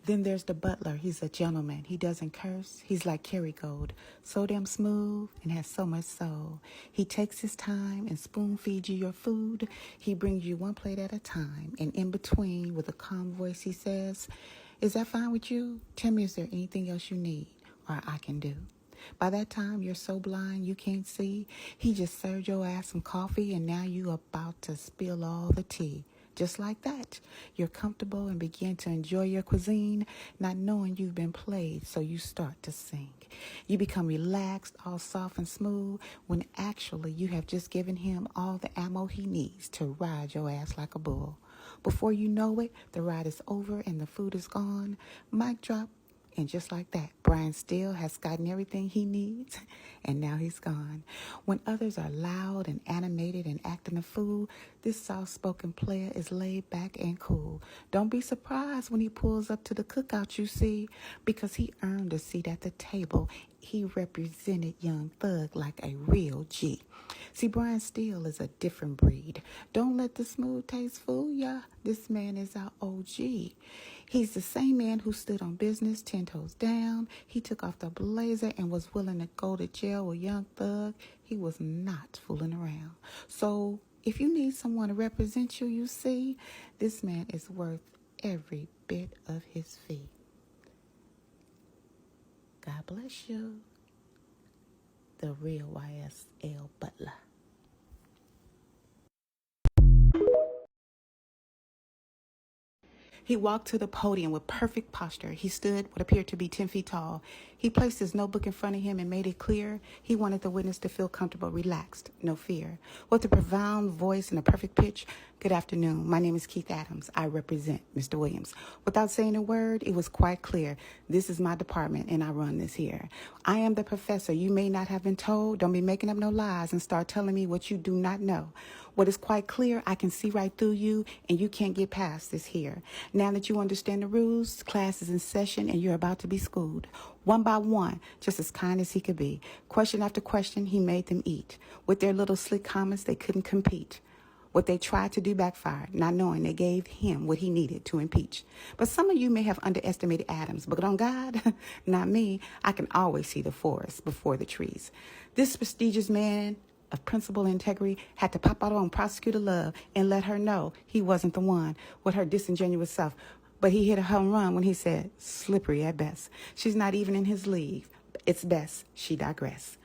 Then there's the butler. He's a gentleman. He doesn't curse. He's like Kerrygold, so damn smooth and has so much soul. He takes his time and spoon feeds you your food. He brings you one plate at a time. And in between, with a calm voice, he says, "Is that fine with you? Tell me, is there anything else you need or I can do?" By that time, you're so blind you can't see. He just served your ass some coffee, and now you about to spill all the tea. Just like that, you're comfortable and begin to enjoy your cuisine, not knowing you've been played, so you start to sing. You become relaxed, all soft and smooth, when actually you have just given him all the ammo he needs to ride your ass like a bull. Before you know it, the ride is over and the food is gone. Mic drop. And just like that, Brian Steele has gotten everything he needs, and now he's gone. When others are loud and animated and acting a fool, this soft-spoken player is laid back and cool. Don't be surprised when he pulls up to the cookout, you see, because he earned a seat at the table. He represented Young Thug like a real G. See, Brian Steele is a different breed. Don't let the smooth taste fool ya. This man is our OG. He's the same man who stood on business 10 toes down. He took off the blazer and was willing to go to jail with Young Thug. He was not fooling around. So if you need someone to represent you, you see, this man is worth every bit of his fee. God bless you. The real YSL Butler. He walked to the podium with perfect posture. He stood what appeared to be 10 feet tall. He placed his notebook in front of him and made it clear he wanted the witness to feel comfortable, relaxed, no fear. With a profound voice and a perfect pitch, "Good afternoon. My name is Keith Adams. I represent Mr. Williams." Without saying a word, it was quite clear. This is my department and I run this here. I am the professor. You may not have been told. Don't be making up no lies and start telling me what you do not know. What is quite clear, I can see right through you and you can't get past this here. Now that you understand the rules, class is in session and you're about to be schooled. One by one, just as kind as he could be. Question after question, he made them eat. With their little slick comments, they couldn't compete. What they tried to do backfired, not knowing they gave him what he needed to impeach. But some of you may have underestimated Adams, but on God, not me. I can always see the forest before the trees. This prestigious man of principle and integrity had to pop out on Prosecutor Love and let her know he wasn't the one with her disingenuous self. But he hit a home run when he said, slippery at best. She's not even in his league. It's best she digress.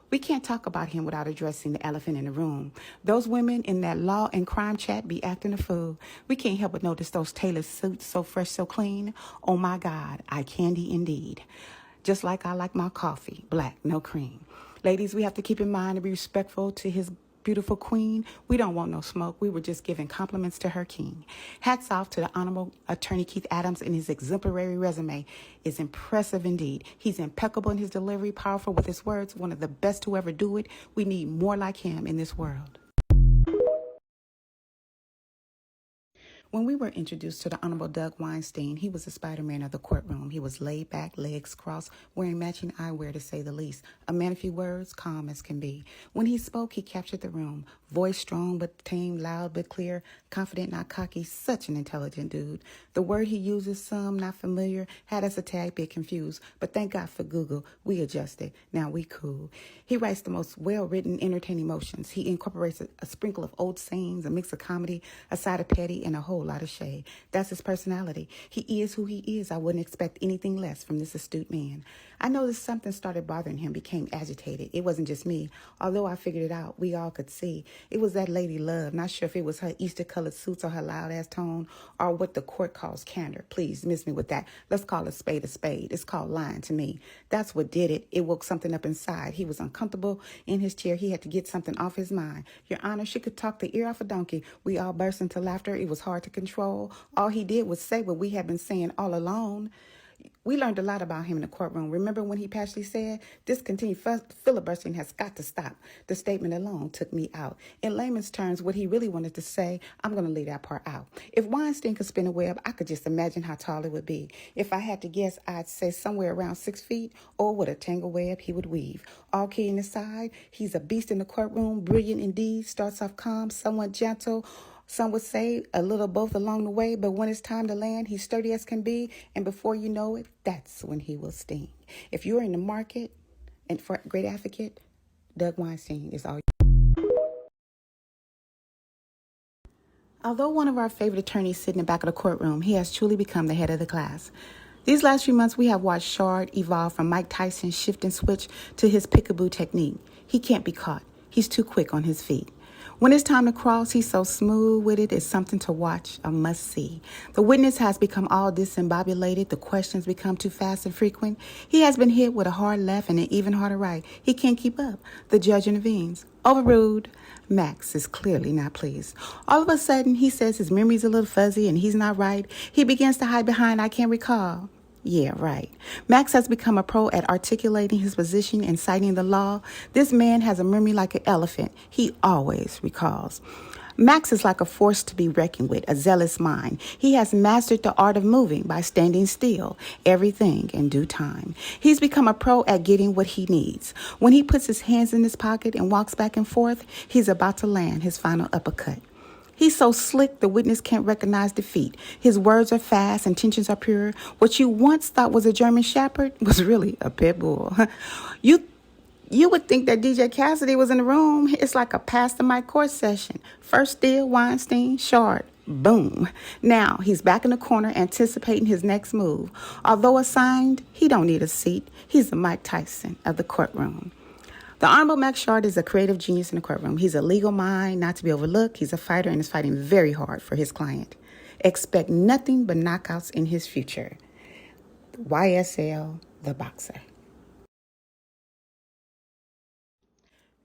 We can't talk about him without addressing the elephant in the room. Those women in that law and crime chat be acting a fool. We can't help but notice those tailored suits, so fresh, so clean. Oh my God, eye candy indeed. Just like I like my coffee, black, no cream. Ladies, we have to keep in mind to be respectful to his beautiful queen. We don't want no smoke. We were just giving compliments to her king. Hats off to the Honorable Attorney Keith Adams, and his exemplary resume is impressive indeed. He's impeccable in his delivery, powerful with his words, one of the best to ever do it. We need more like him in this world. When we were introduced to the Honorable Doug Weinstein, he was the Spider-Man of the courtroom. He was laid back, legs crossed, wearing matching eyewear to say the least. A man of few words, calm as can be. When he spoke, he captured the room. Voice strong but tame, loud but clear, confident not cocky, such an intelligent dude. The word he uses, some not familiar, had us a tad bit confused. But thank God for Google, we adjusted. Now we cool. He writes the most well-written, entertaining motions. He incorporates a sprinkle of old sayings, a mix of comedy, a side of petty, and a whole lot of shade. That's his personality. He is who he is. I wouldn't expect anything less from this astute man. I noticed something started bothering him, became agitated. It wasn't just me. Although I figured it out, we all could see. It was that lady Love. Not sure if it was her Easter-colored suits or her loud-ass tone or what the court calls candor. Please, miss me with that. Let's call a spade a spade. It's called lying to me. That's what did it. It woke something up inside. He was uncomfortable in his chair. He had to get something off his mind. Your Honor, she could talk the ear off a donkey. We all burst into laughter. It was hard to control. All he did was say what we had been saying all along. We learned a lot about him in the courtroom. Remember when he passionately said, "This continued filibustering has got to stop." The statement alone took me out. In layman's terms, what he really wanted to say, I'm going to leave that part out. If Weinstein could spin a web, I could just imagine how tall it would be. If I had to guess, I'd say somewhere around 6 feet, or what a tangle web he would weave. All kidding aside, he's a beast in the courtroom, brilliant indeed, starts off calm, somewhat gentle, Some would say a little both along the way, but when it's time to land, he's sturdy as can be, and before you know it, that's when he will sting. If you're in the market and for a great advocate, Doug Weinstein is all. Although one of our favorite attorneys sit in the back of the courtroom, he has truly become the head of the class. These last few months, we have watched Shard evolve from Mike Tyson's shift and switch to his peekaboo technique. He can't be caught. He's too quick on his feet. When it's time to cross, he's so smooth with it. It's something to watch, a must-see. The witness has become all disembobulated. The questions become too fast and frequent. He has been hit with a hard left and an even harder right. He can't keep up. The judge intervenes. Overruled. Max is clearly not pleased. All of a sudden, he says his memory's a little fuzzy and he's not right. He begins to hide behind, I can't recall. Yeah, right. Max has become a pro at articulating his position and citing the law. This man has a memory like an elephant. He always recalls. Max is like a force to be reckoned with, a zealous mind. He has mastered the art of moving by standing still, everything in due time. He's become a pro at getting what he needs. When he puts his hands in his pocket and walks back and forth, he's about to land his final uppercut. He's so slick, the witness can't recognize defeat. His words are fast, intentions are pure. What you once thought was a German Shepherd was really a pit bull. You would think that DJ Cassidy was in the room. It's like a past the mic court session. First deal, Weinstein, Shard, boom. Now he's back in the corner anticipating his next move. Although assigned, he don't need a seat. He's the Mike Tyson of the courtroom. The Honorable Max Shard is a creative genius in the courtroom. He's a legal mind, not to be overlooked. He's a fighter and is fighting very hard for his client. Expect nothing but knockouts in his future. YSL The Boxer.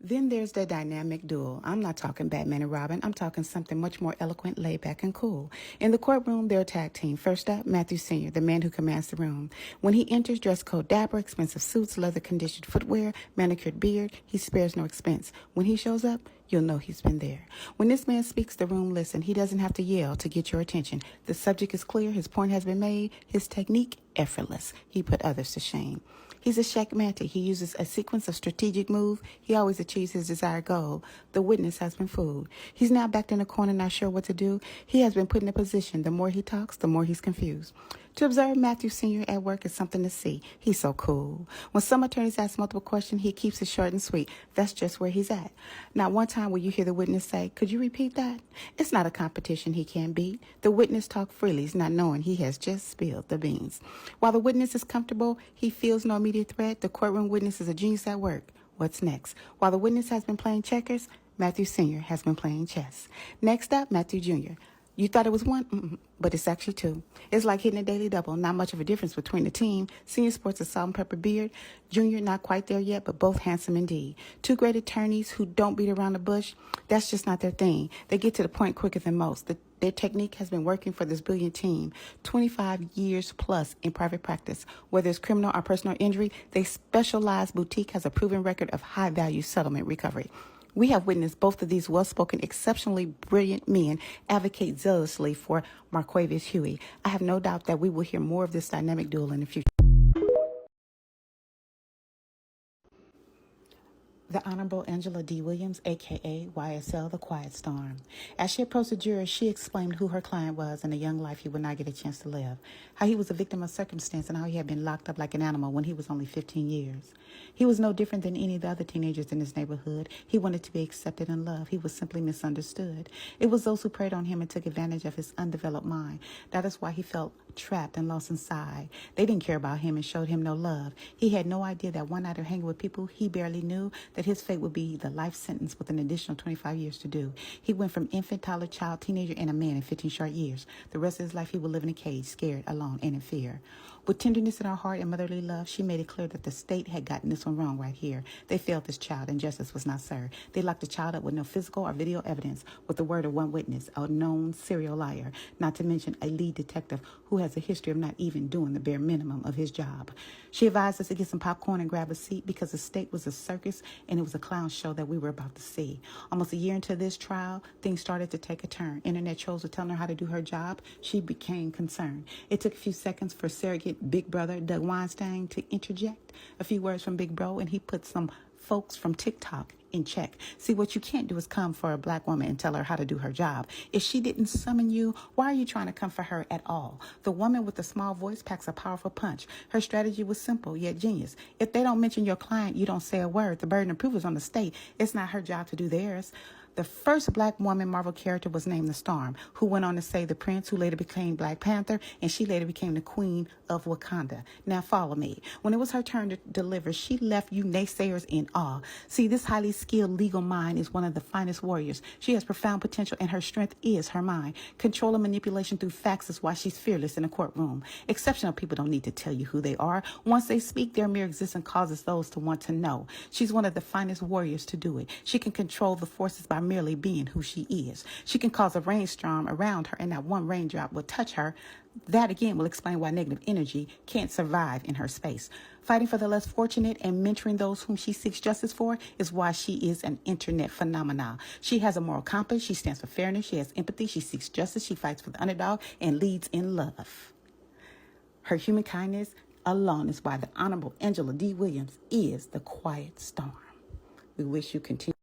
Then there's the dynamic duo. I'm not talking Batman and Robin. I'm talking something much more eloquent, laid back, and cool. In the courtroom, they're a tag team. First up, Matthew Sr., the man who commands the room. When he enters, dress code dapper, expensive suits, leather-conditioned footwear, manicured beard, he spares no expense. When he shows up, you'll know he's been there. When this man speaks, the room listens. He doesn't have to yell to get your attention. The subject is clear. His point has been made. His technique, effortless. He put others to shame. He's a checkmate. He uses a sequence of strategic moves. He always achieves his desired goal. The witness has been fooled. He's now backed in a corner, not sure what to do. He has been put in a position. The more he talks, the more he's confused. To observe Matthew Sr. at work is something to see. He's so cool. When some attorneys ask multiple questions, he keeps it short and sweet. That's just where he's at. Not one time will you hear the witness say, "Could you repeat that?" It's not a competition he can't beat. The witness talks freely, he's not knowing he has just spilled the beans. While the witness is comfortable, he feels no immediate threat. The courtroom witness is a genius at work. What's next? While the witness has been playing checkers, Matthew Sr. has been playing chess. Next up, Matthew Jr. You thought it was one, but it's actually two. It's like hitting a daily double. Not much of a difference between the team. Senior sports a salt and pepper beard. Junior, not quite there yet, but both handsome indeed. Two great attorneys who don't beat around the bush. That's just not their thing. They get to the point quicker than most. Their technique has been working for this brilliant team. 25 years plus in private practice. Whether it's criminal or personal injury, they specialized boutique has a proven record of high-value settlement recovery. We have witnessed both of these well-spoken, exceptionally brilliant men advocate zealously for Marquavius Huey. I have no doubt that we will hear more of this dynamic duel in the future. The Honorable Angela D. Williams, a.k.a. YSL The Quiet Storm. As she approached the jurors, she explained who her client was and the young life he would not get a chance to live, how he was a victim of circumstance and how he had been locked up like an animal when he was only 15 years. He was no different than any of the other teenagers in his neighborhood. He wanted to be accepted and loved. He was simply misunderstood. It was those who preyed on him and took advantage of his undeveloped mind. That is why he felt trapped and lost inside. They didn't care about him and showed him no love. He had no idea that one night of hanging with people he barely knew, that his fate would be the life sentence with an additional 25 years to do. He went from infant, toddler, child, teenager, and a man in 15 short years. The rest of his life he would live in a cage, scared, alone, and in fear. With tenderness in her heart and motherly love, she made it clear that the state had gotten this one wrong right here. They failed this child, and justice was not served. They locked the child up with no physical or video evidence, with the word of one witness, a known serial liar, not to mention a lead detective who has a history of not even doing the bare minimum of his job. She advised us to get some popcorn and grab a seat because the state was a circus and it was a clown show that we were about to see. Almost a year into this trial, things started to take a turn. Internet trolls were telling her how to do her job. She became concerned. It took a few seconds for surrogate Big Brother Doug Weinstein to interject a few words from Big Bro, and he put some folks from TikTok in check. See, what you can't do is come for a black woman and tell her how to do her job. If she didn't summon you, why are you trying to come for her at all? The woman with the small voice packs a powerful punch. Her strategy was simple yet genius. If they don't mention your client, you don't say a word. The burden of proof is on the state. It's not her job to do theirs. The first black woman Marvel character was named the Storm, who went on to save the prince, who later became Black Panther, and she later became the Queen of Wakanda. Now follow me. When it was her turn to deliver, she left you naysayers in awe. See, this highly skilled legal mind is one of the finest warriors. She has profound potential, and her strength is her mind. Control and manipulation through facts is why she's fearless in a courtroom. Exceptional people don't need to tell you who they are. Once they speak, their mere existence causes those to want to know. She's one of the finest warriors to do it. She can control the forces by merely being who she is. She can cause a rainstorm around her and not one raindrop will touch her. That again will explain why negative energy can't survive in her space. Fighting for the less fortunate and mentoring those whom she seeks justice for is why she is an internet phenomenon. She has a moral compass. She stands for fairness. She has empathy. She seeks justice. She fights for the underdog and leads in love. Her human kindness alone is why the Honorable Angela D. Williams is the quiet storm. We wish you continue.